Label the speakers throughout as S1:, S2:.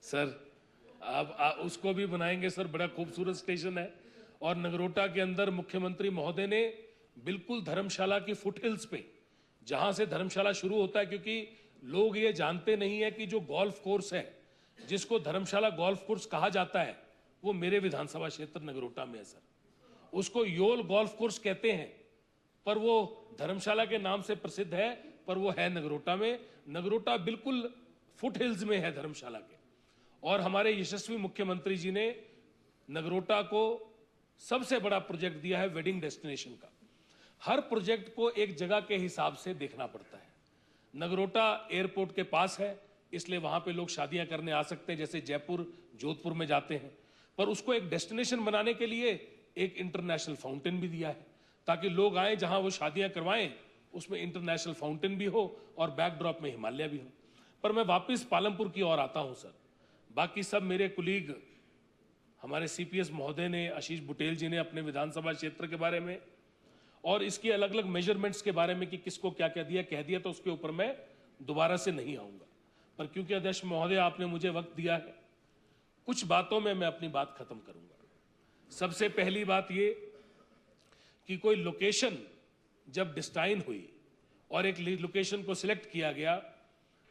S1: Sir आप उसको भी बनाएंगे सर, बड़ा खूबसूरत स्टेशन है। और नगरोटा के अंदर मुख्यमंत्री महोदय ने बिल्कुल धर्मशाला की फुट हिल्स पे, जहां से धर्मशाला शुरू होता है, क्योंकि लोग ये जानते नहीं है कि जो गोल्फ कोर्स है, जिसको धर्मशाला गोल्फ कोर्स कहा जाता है, वो मेरे विधानसभा क्षेत्र नगरोटा में है सर। उसको योल गोल्फ कोर्स कहते हैं, पर वो धर्मशाला के नाम से प्रसिद्ध है, पर वो है नगरोटा में। नगरोटा बिल्कुल फुट हिल्स में है धर्मशाला के। और हमारे यशस्वी मुख्यमंत्री जी ने नगरोटा को सबसे बड़ा प्रोजेक्ट दिया है वेडिंग डेस्टिनेशन का। हर प्रोजेक्ट को एक जगह के हिसाब से देखना पड़ता है। नगरोटा एयरपोर्ट के पास है, इसलिए वहां पे लोग शादियां करने आ सकते हैं, जैसे जयपुर जोधपुर में जाते हैं। पर उसको एक डेस्टिनेशन बनाने के लिए एक इंटरनेशनल फाउंटेन भी दिया है, ताकि लोग आए जहां वो शादियां करवाएं, उसमें इंटरनेशनल फाउंटेन भी हो और बैकड्रॉप में हिमालय भी हो। पर मैं वापस पालमपुर की ओर आता हूं सर। बाकी सब मेरे कुलीग, हमारे सीपीएस महोदय ने, आशीष बुटेल जी ने अपने विधानसभा क्षेत्र के बारे में और इसकी अलग अलग मेजरमेंट्स के बारे में कि किसको क्या क्या दिया कह दिया, तो उसके ऊपर मैं दोबारा से नहीं आऊंगा। पर क्योंकि अध्यक्ष महोदय आपने मुझे वक्त दिया है, कुछ बातों में मैं अपनी बात खत्म करूंगा। सबसे पहली बात ये कि कोई लोकेशन जब डिस्टाइन हुई और एक लोकेशन को सिलेक्ट किया गया,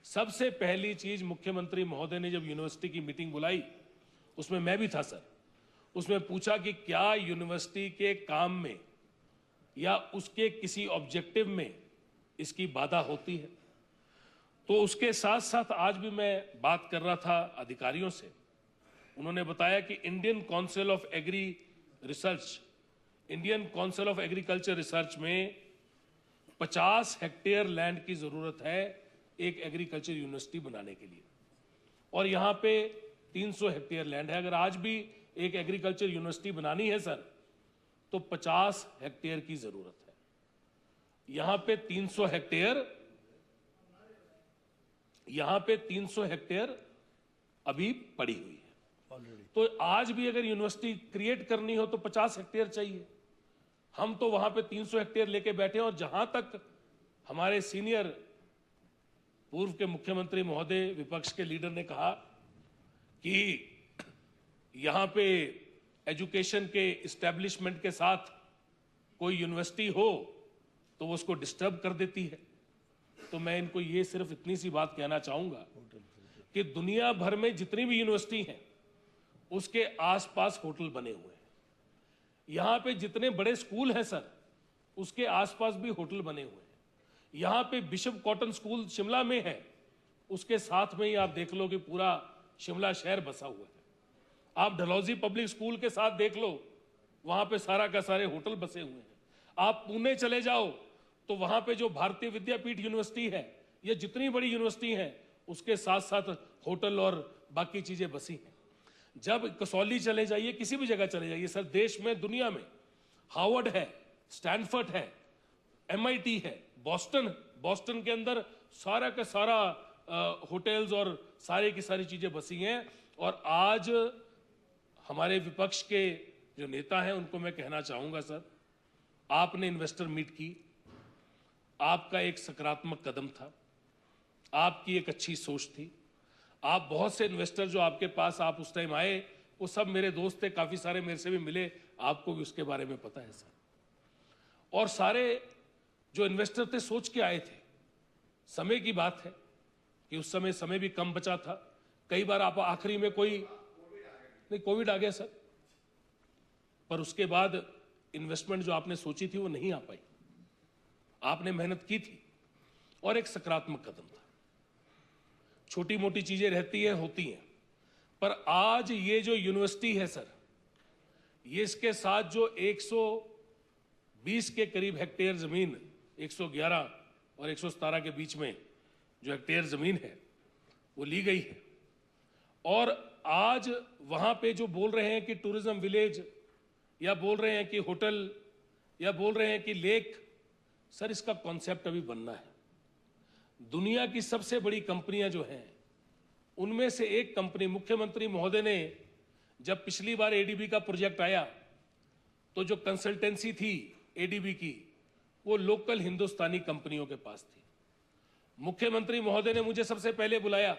S1: सबसे पहली चीज मुख्यमंत्री महोदय ने जब यूनिवर्सिटी की मीटिंग बुलाई, उसमें मैं भी था सर, उसमें पूछा कि क्या यूनिवर्सिटी के काम में या उसके किसी ऑब्जेक्टिव में इसकी बाधा होती है। तो उसके साथ साथ आज भी मैं बात कर रहा था अधिकारियों से, उन्होंने बताया कि Indian council of agri research, Indian council of agriculture research में 50 हेक्टेयर लैंड की जरूरत है एक एग्रीकल्चर यूनिवर्सिटी बनाने के लिए, और यहां पे 300 हेक्टेयर लैंड है। अगर आज भी एक एग्रीकल्चर यूनिवर्सिटी बनानी है सर, तो 50 हेक्टेयर की जरूरत है। यहां पे 300 हेक्टेयर अभी पड़ी हुई है ऑलरेडी। तो आज भी अगर यूनिवर्सिटी क्रिएट करनी हो तो 50 हेक्टेयर चाहिए। हम तो वहां पे 300 हेक्टेयर लेके बैठे हैं। और जहां तक हमारे सीनियर पूर्व के मुख्यमंत्री महोदय, विपक्ष के लीडर ने कहा कि यहां पे एजुकेशन के इस्टेब्लिशमेंट के साथ कोई यूनिवर्सिटी हो तो वो उसको डिस्टर्ब कर देती है, तो मैं इनको ये सिर्फ इतनी सी बात कहना चाहूंगा कि दुनिया भर में जितनी भी यूनिवर्सिटी हैं उसके आसपास होटल बने हुए हैं। यहां पे जितने बड़े स्कूल हैं सर, उसके आसपास भी होटल बने हुए हैं। यहां पे बिशप कॉटन स्कूल शिमला में है, उसके साथ में ही आप देख लो कि पूरा शिमला शहर बसा हुआ है। आप डलहौजी पब्लिक स्कूल के साथ देख लो, वहां पे सारा का सारे होटल बसे हुए हैं। आप पुणे चले जाओ तो वहां पे जो भारतीय विद्यापीठ यूनिवर्सिटी है, ये जितनी बड़ी यूनिवर्सिटी है, उसके साथ साथ होटल और बाकी चीजें बसी हैं। जब कसौली चले जाइए, किसी भी जगह चले जाइए सर, देश में दुनिया में हार्वर्ड है, स्टैनफोर्ड है, MIT है, बॉस्टन के अंदर सारा का सारा होटल्स और सारी की सारी चीजें बसी हैं। और आज हमारे विपक्ष के जो नेता हैं उनको मैं कहना चाहूंगा सर, आपने इन्वेस्टर मीट की, आपका एक सकारात्मक कदम था, आपकी एक अच्छी सोच थी। आप बहुत से इन्वेस्टर जो आपके पास आप उस टाइम आए, वो सब मेरे दोस्त थे, काफी सारे मेरे से भी मिले, आपको भी उसके बारे में पता है सर। और सारे जो इन्वेस्टर थे सोच के आए थे। समय की बात है कि उस समय भी कम बचा था। कई बार आप आखिरी में कोविड आ गया सर, पर उसके बाद इन्वेस्टमेंट जो आपने सोची थी वो नहीं आ पाई। आपने मेहनत की थी और एक सकारात्मक कदम था। छोटी मोटी चीजें रहती हैं, होती हैं, पर आज ये जो यूनिवर्सिटी है सर, ये इसके साथ जो 120 के करीब हेक्टेयर जमीन, 111 और 117 के बीच में जो हेक्टेयर जमीन है वो ली गई है। और आज वहां पे जो बोल रहे हैं कि टूरिज्म विलेज, या बोल रहे हैं कि होटल, या बोल रहे हैं कि लेक, सर इसका कॉन्सेप्ट अभी बनना है। दुनिया की सबसे बड़ी कंपनियां जो हैं, उनमें से एक कंपनी, मुख्यमंत्री महोदय ने जब पिछली बार ADB का प्रोजेक्ट आया, तो जो कंसल्टेंसी थी ADB की, वो लोकल हिंदुस्तानी कंपनियों के पास थी। मुख्यमंत्री महोदय ने मुझे सबसे पहले बुलाया